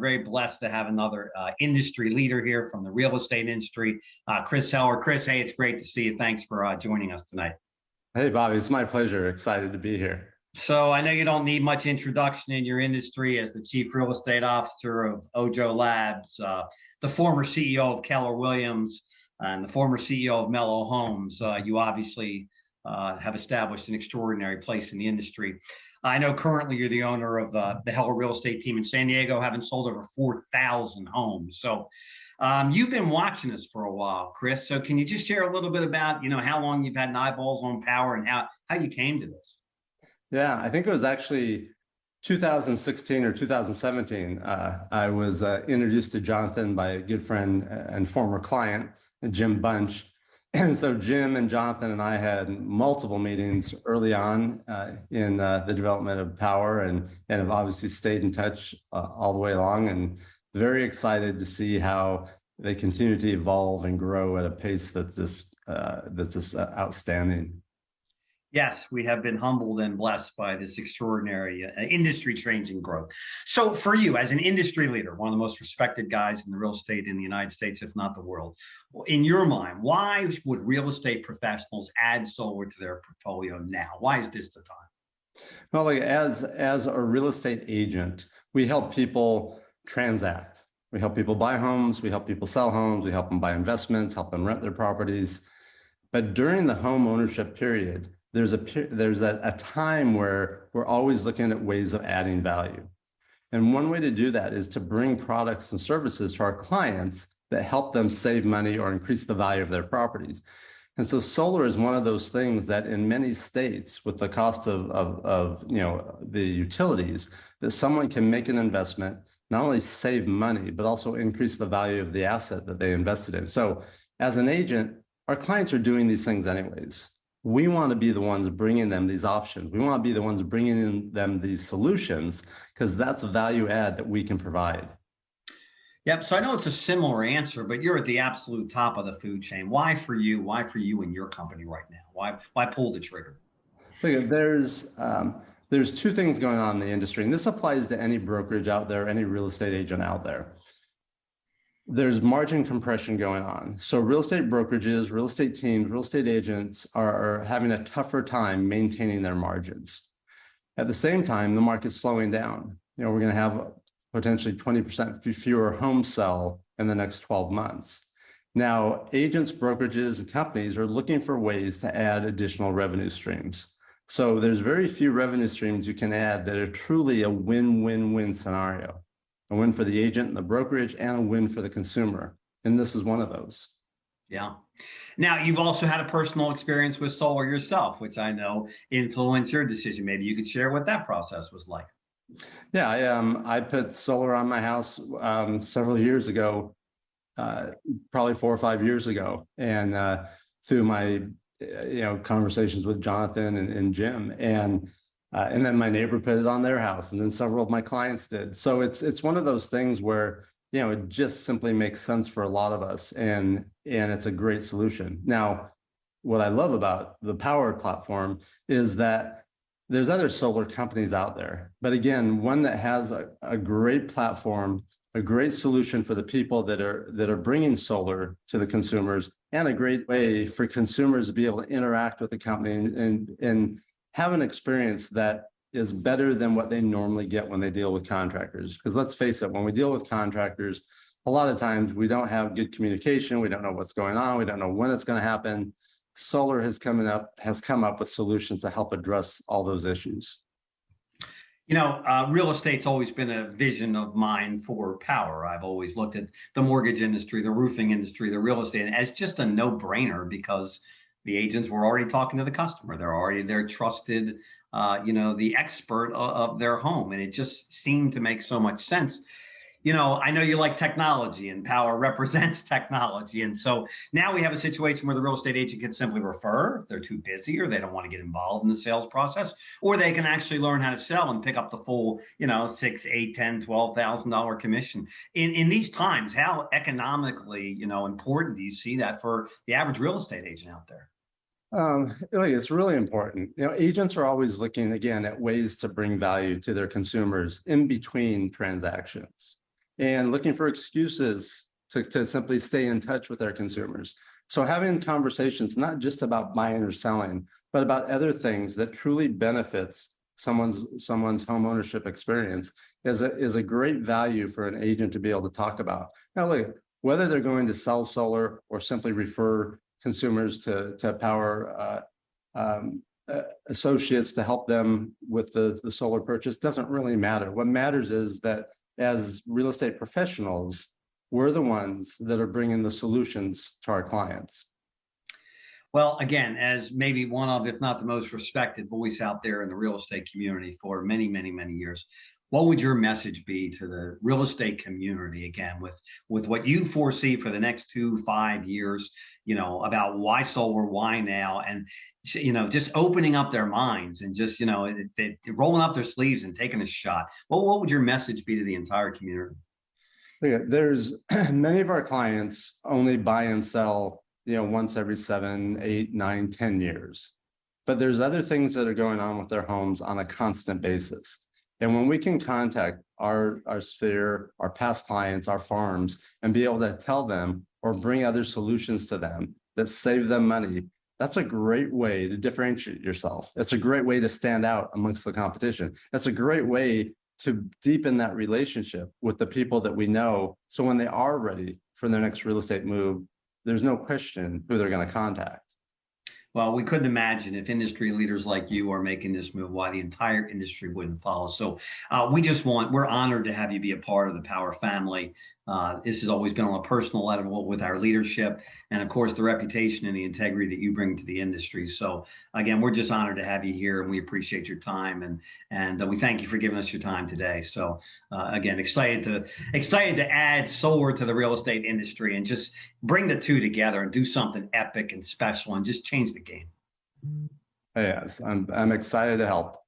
We're very blessed to have another industry leader here from the real estate industry, Chris Heller. Chris, hey, it's great to see you. Thanks for joining us tonight. Hey, Bobby, it's my pleasure. Excited to be here. So I know you don't need much introduction in your industry as the Chief Real Estate Officer of Ojo Labs, the former CEO of Keller Williams, and the former CEO of Mellow Homes. You obviously have established an extraordinary place in the industry. I know currently you're the owner of the Heller Real Estate team in San Diego, having sold over 4,000 homes. So you've been watching this for a while, Chris. So can you just share a little bit about, how long you've had eyeballs on Powur and how you came to this? Yeah, I think it was actually 2016 or 2017. I was introduced to Jonathan by a good friend and former client, Jim Bunch. And so Jim and Jonathan and I had multiple meetings early on in the development of Powur and have obviously stayed in touch all the way along, and very excited to see how they continue to evolve and grow at a pace that's just outstanding. Yes, we have been humbled and blessed by this extraordinary industry-changing growth. So for you, as an industry leader, one of the most respected guys in the real estate in the United States, if not the world, in your mind, why would real estate professionals add solar to their portfolio now? Why is this the time? Well, like as a real estate agent, we help people transact. We help people buy homes, we help people sell homes, we help them buy investments, help them rent their properties. But during the home ownership period, there's a time where we're always looking at ways of adding value. And one way to do that is to bring products and services to our clients that help them save money or increase the value of their properties. And so solar is one of those things that in many states, with the cost of the utilities, that someone can make an investment, not only save money, but also increase the value of the asset that they invested in. So as an agent, our clients are doing these things anyways. We want to be the ones bringing them these options. We want to be the ones bringing them these solutions, because that's value add that we can provide. Yep. So I know it's a similar answer, but you're at the absolute top of the food chain. Why for you? Why for you and your company right now? Why pull the trigger? Look, there's two things going on in the industry, and this applies to any brokerage out there, any real estate agent out there. There's margin compression going on. So real estate brokerages, real estate teams, real estate agents are having a tougher time maintaining their margins. At the same time, the market's slowing down. We're going to have potentially 20% fewer homes sell in the next 12 months. Now, agents, brokerages, and companies are looking for ways to add additional revenue streams. So there's very few revenue streams you can add that are truly a win-win-win scenario. A win for the agent and the brokerage, and a win for the consumer. And this is one of those. Yeah. Now, you've also had a personal experience with solar yourself, which I know influenced your decision. Maybe you could share what that process was like. Yeah, I put solar on my house several years ago, probably 4 or 5 years ago. And through my conversations with Jonathan and Jim. And then my neighbor put it on their house, and then several of my clients did. So it's one of those things where, it just simply makes sense for a lot of us, and it's a great solution. Now, what I love about the Powur platform is that there's other solar companies out there, but again, one that has a great platform, a great solution for the people that are bringing solar to the consumers, and a great way for consumers to be able to interact with the company and have an experience that is better than what they normally get when they deal with contractors. Because let's face it, when we deal with contractors, a lot of times we don't have good communication. We don't know what's going on. We don't know when it's going to happen. Solar has come up with solutions to help address all those issues. Real estate's always been a vision of mine for Powur. I've always looked at the mortgage industry, the roofing industry, the real estate as just a no-brainer, because the agents were already talking to the customer. They're already their trusted, the expert of their home. And it just seemed to make so much sense. I know you like technology, and Powur represents technology. And so now we have a situation where the real estate agent can simply refer if they're too busy or they don't want to get involved in the sales process, or they can actually learn how to sell and pick up the full, $6,000, $8,000, $10,000, $12,000 commission. In these times, how economically, important do you see that for the average real estate agent out there? It's really important. Agents are always looking, again, at ways to bring value to their consumers in between transactions. and looking for excuses to simply stay in touch with their consumers. So having conversations, not just about buying or selling, but about other things that truly benefits someone's home ownership experience is a great value for an agent to be able to talk about. Now, look, whether they're going to sell solar or simply refer consumers to Powur associates to help them with the solar purchase doesn't really matter. What matters is that as real estate professionals, we're the ones that are bringing the solutions to our clients. Well, again, as maybe one of, if not the most respected voice out there in the real estate community for many, many, many years, what would your message be to the real estate community, again, with what you foresee for the next 2-5 years, about why solar, why now, and, just opening up their minds and just, rolling up their sleeves and taking a shot? What would your message be to the entire community? There's many of our clients only buy and sell, once every 7, 8, 9, 10 years. But there's other things that are going on with their homes on a constant basis. And when we can contact our sphere, our past clients, our farms, and be able to tell them or bring other solutions to them that save them money, that's a great way to differentiate yourself. It's a great way to stand out amongst the competition. That's a great way to deepen that relationship with the people that we know. So when they are ready for their next real estate move, there's no question who they're going to contact. Well, we couldn't imagine if industry leaders like you are making this move, why the entire industry wouldn't follow. So we're honored to have you be a part of the Powur family. This has always been on a personal level with our leadership and, of course, the reputation and the integrity that you bring to the industry. So, again, we're just honored to have you here, and we appreciate your time, and we thank you for giving us your time today. So, again, excited to add solar to the real estate industry and just bring the two together and do something epic and special and just change the game. Yes, I'm excited to help.